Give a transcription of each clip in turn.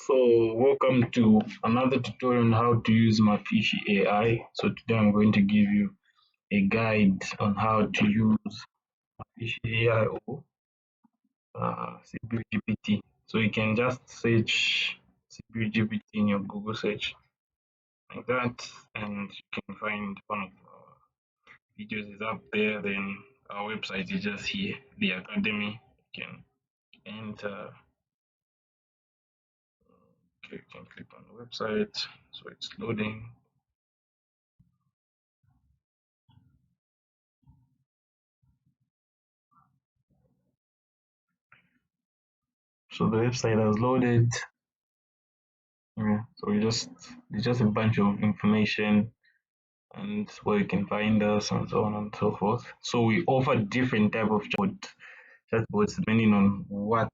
So welcome to another tutorial on how to use Mafishi AI. So today I'm going to give you a guide on how to use Mafishi AI or CPU So you can just search CPU in your Google search like that, and you can find one of our videos is up there. Then our website is just here, the Academy. You can enter. Okay, you can click on the website. So it's loading. So the website has loaded. Yeah, so it's just a bunch of information and where you can find us and so on and so forth. So we offer different type of chatbots depending on what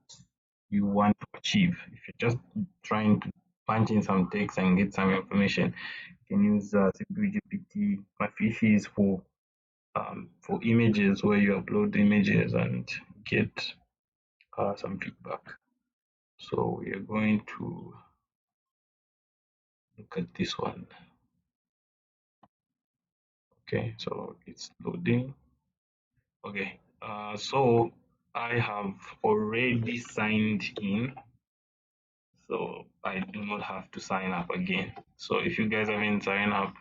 you want to achieve. If you're just trying to punch in some text and get some information, you can use CPGPT. My fish is for images where you upload images and get some feedback. So we are going to look at this one. Okay, so it's loading. Okay, so I have already signed in, so I do not have to sign up again. So if you guys haven't signed up,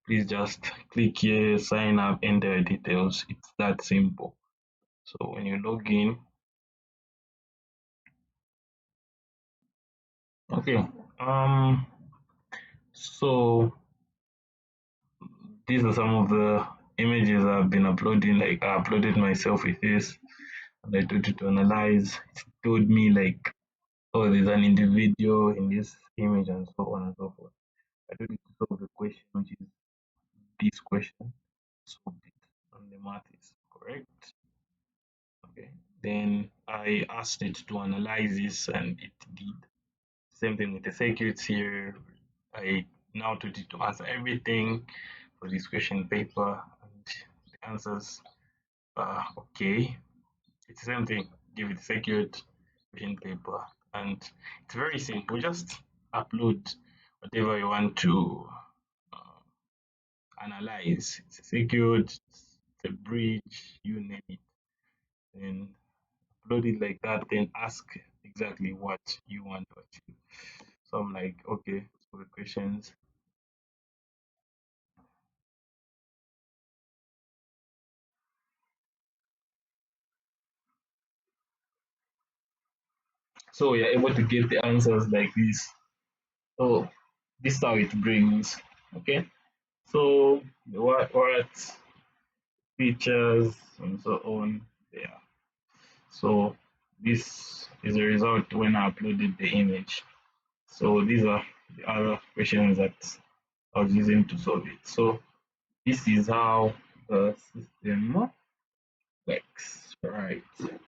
please just click here, sign up, enter your details. It's that simple. So when you log in, okay, so these are some of the images I've been uploading. Like I uploaded myself with this, and I told it to analyze. It told me like, oh, there's an individual in this image and so on and so forth. I don't need to solve the question, which is this question. Solved it, and the math is correct. Okay. Then I asked it to analyze this, and it did. Same thing with the circuits here. I now told it to answer everything for this question paper, and the answers are okay. It's the same thing. Give it circuit, question paper, and it's very simple. Just upload whatever you want to uh, analyze. It's a circuit, it's a bridge, you name it. Then upload it like that. Then ask exactly what you want to achieve. So I'm like, okay, so the questions. So you're able to get the answers like this. So this is how it brings. Okay. So the what features and so on. Yeah. So this is the result when I uploaded the image. So these are the other questions that I was using to solve it. So this is how the system works, right?